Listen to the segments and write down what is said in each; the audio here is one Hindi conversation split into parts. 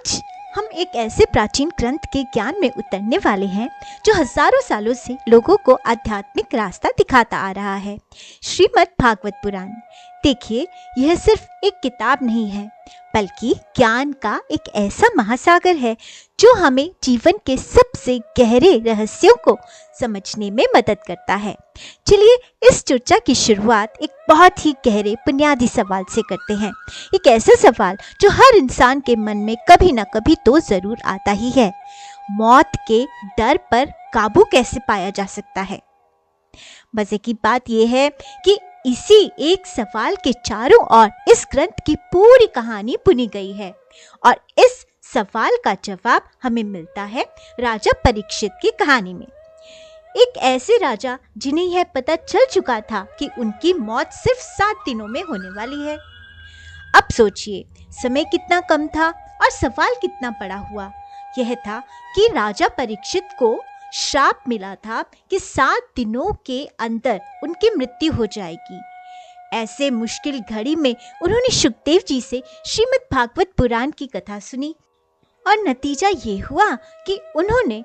आज हम एक ऐसे प्राचीन ग्रंथ के ज्ञान में उतरने वाले हैं जो हजारों सालों से लोगों को आध्यात्मिक रास्ता दिखाता आ रहा है, श्रीमद् भागवत पुराण। देखिए, यह सिर्फ एक किताब नहीं है, बल्कि ज्ञान का एक ऐसा महासागर है जो हमें जीवन के सबसे गहरे रहस्यों को समझने में मदद करता है। चलिए इस चर्चा की शुरुआत एक बहुत ही गहरे बुनियादी सवाल से करते हैं। एक ऐसा सवाल जो हर इंसान के मन में कभी ना कभी तो जरूर आता ही है। मौत के डर पर काबू कैसे पाया जा सकता है? मजे की बात यह है कि इसी एक सवाल के चारों ओर इस ग्रंथ की पूरी कहानी बुनी गई है और इस सवाल का जवाब हमें मिलता है राजा परीक्षित की कहानी में। एक ऐसे राजा जिन्हें यह पता चल चुका था कि उनकी मौत सिर्फ 7 दिनों में होने वाली है। अब सोचिए, समय कितना कम था और सवाल कितना बड़ा हुआ। यह था कि राजा परीक्षित को श्राप मिला था कि 7 दिनों के अंदर उनकी मृत्यु हो जाएगी। ऐसे मुश्किल घड़ी में उन्होंने सुखदेव जी से श्रीमद् भागवत पुराण की कथा सुनी और नतीजा ये हुआ कि उन्होंने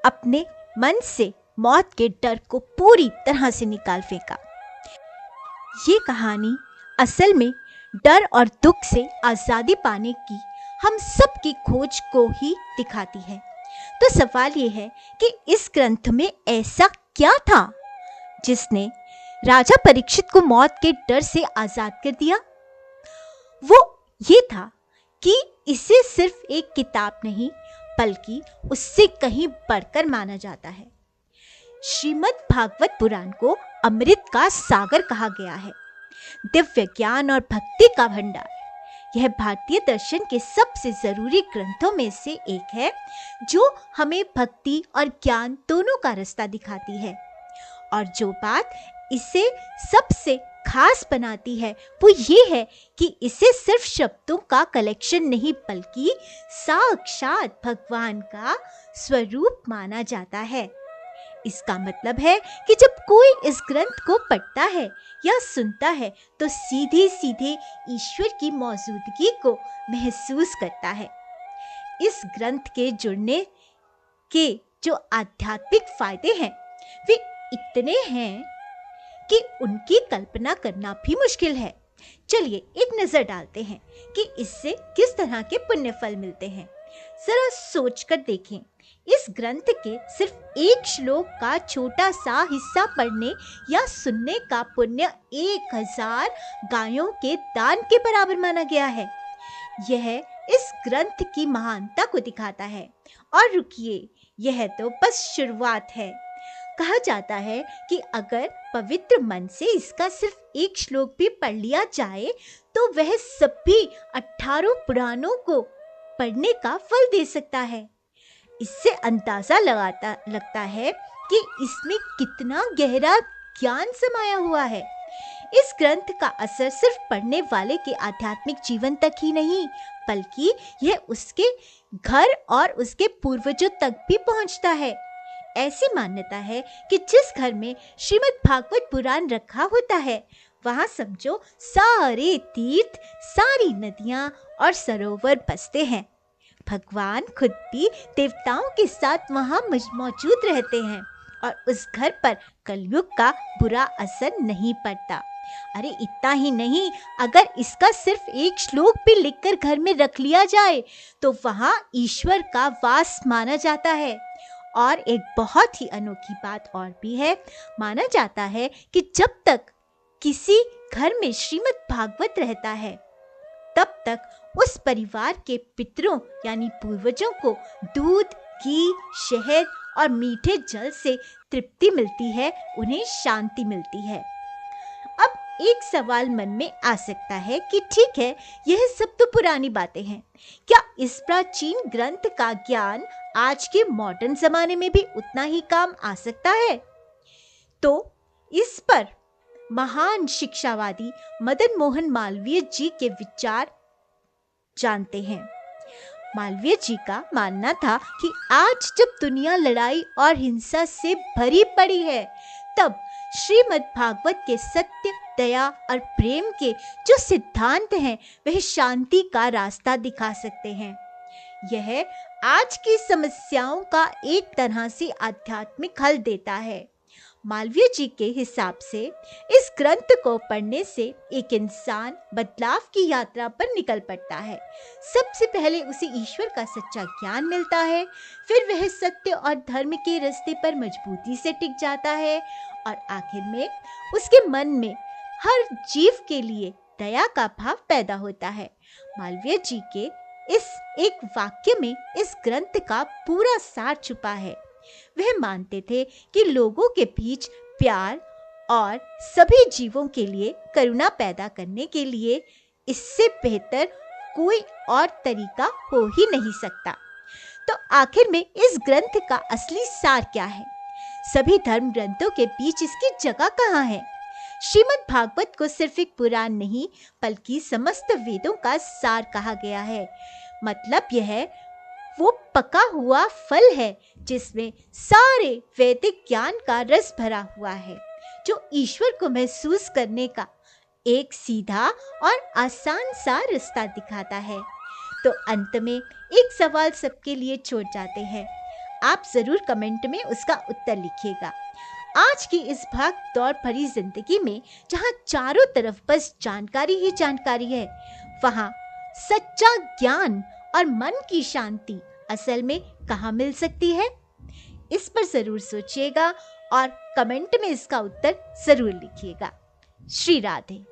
अपने मन से मौत के डर को पूरी तरह से निकाल फेंका। ये कहानी असल में डर और दुख से आजादी पाने की हम सब की खोज को ही दिखाती है। तो सवाल ये है कि इस ग्रंथ में ऐसा क्या था जिसने राजा परीक्षित को मौत के डर से आजाद कर दिया? वो ये था कि इसे सिर्फ एक किताब नहीं, बल्कि उससे कहीं बढ़कर माना जाता है। श्रीमद् भागवत पुराण को अमृत का सागर कहा गया है, दिव्य ज्ञान और भक्ति का भंडार। यह भारतीय दर्शन के सबसे जरूरी ग्रंथों में से एक है जो हमें भक्ति और ज्ञान दोनों का रास्ता दिखाती है। और जो बात इसे सबसे खास बनाती है वो ये है कि इसे सिर्फ शब्दों का कलेक्शन नहीं, बल्कि साक्षात भगवान का स्वरूप माना जाता है। इसका मतलब है कि जब कोई इस ग्रंथ को पढ़ता है या सुनता है तो सीधे सीधे ईश्वर की मौजूदगी को महसूस करता है। इस ग्रंथ के जुड़ने के जो आध्यात्मिक फायदे हैं वे इतने हैं कि उनकी कल्पना करना भी मुश्किल है। चलिए एक नजर डालते हैं कि इससे किस तरह के पुण्य फल मिलते हैं। जरा सोचकर देखें, इस ग्रंथ के सिर्फ एक श्लोक का छोटा सा हिस्सा पढ़ने या सुनने का पुण्य 1000 गायों के दान के बराबर माना गया है। यह इस ग्रंथ की महानता को दिखाता है। और रुकिए, यह तो बस शुरुआत है। कहा जाता है कि अगर पवित्र मन से इसका सिर्फ एक श्लोक भी पढ़ लिया जाए तो वह सभी 18 पुराणों को पढ़ने का फल दे सकता है। इससे अंदाजा लगता है कि इसमें कितना गहरा ज्ञान समाया हुआ है। इस ग्रंथ का असर सिर्फ पढ़ने वाले के आध्यात्मिक जीवन तक ही नहीं, बल्कि यह उसके घर और उसके पूर्वजों तक भी पहुंचता है। ऐसी मान्यता है कि जिस घर में श्रीमद् भागवत पुराण रखा होता है वहां समझो सारे तीर्थ, सारी नदियां और सरोवर बसते हैं। भगवान खुद भी देवताओं के साथ वहां मौजूद रहते हैं और उस घर पर कलयुग का बुरा असर नहीं पड़ता। अरे इतना ही नहीं, अगर इसका सिर्फ एक श्लोक भी लिखकर घर में रख लिया जाए तो वहां ईश्वर का वास माना जाता है। और एक बहुत ही अनोखी बात और भी है। माना जाता है कि जब तक किसी घर में श्रीमद् भागवत रहता है तब तक उस परिवार के पितरों यानी पूर्वजों को दूध, घी, शहद और मीठे जल से तृप्ति मिलती है, उन्हें शांति मिलती है। अब एक सवाल मन में आ सकता है कि ठीक है, यह सब तो पुरानी बातें हैं, क्या इस प्राचीन ग्रंथ का ज्ञान आज के मॉडर्न जमाने में भी उतना ही काम आ सकता है? तो इस पर महान शिक्षावादी मदन मोहन मालवीय जी के विचार जानते हैं। मालवीय जी का मानना था कि आज जब दुनिया लड़ाई और हिंसा से भरी पड़ी है, तब श्रीमद् भागवत के सत्य, दया और प्रेम के जो सिद्धांत हैं वह शांति का रास्ता दिखा सकते हैं। यह आज की समस्याओं का एक तरह से आध्यात्मिक हल देता है। मालवीय जी के हिसाब से इस ग्रंथ को पढ़ने से एक इंसान बदलाव की यात्रा पर निकल पड़ता है। सबसे पहले उसे ईश्वर का सच्चा ज्ञान मिलता है, फिर वह सत्य और धर्म के रास्ते पर मजबूती से टिक जाता है और आखिर में उसके मन में हर जीव के लिए दया का भाव पैदा होता है। मालवीय जी के इस एक वाक्य में इस ग्रंथ का पूरा सार छुपा है। वह मानते थे कि लोगों के बीच प्यार और सभी जीवों के लिए करुणा पैदा करने के लिए इससे बेहतर कोई और तरीका हो ही नहीं सकता। तो आखिर में इस ग्रंथ का असली सार क्या है? सभी धर्म ग्रंथों के बीच इसकी जगह कहाँ है? श्रीमद् भागवत को सिर्फ एक पुराण नहीं बल्कि समस्त वेदों का सार कहा गया है। मतलब यह वो पका हुआ फल है जिसमें सारे वैदिक ज्ञान का रस भरा हुआ है, जो ईश्वर को महसूस करने का एक सीधा और आसान सा रास्ता दिखाता है। तो अंत में एक सवाल सबके लिए छोड़ जाते हैं। आप जरूर कमेंट में उसका उत्तर लिखिएगा। आज की इस भाग दौड़ भरी जिंदगी में जहाँ चारों तरफ बस जानकारी ही जानकारी है, वहाँ सच्चा ज्ञान और मन की शांति असल में कहाँ मिल सकती है? इस पर जरूर सोचिएगा और कमेंट में इसका उत्तर जरूर लिखिएगा। श्री राधे।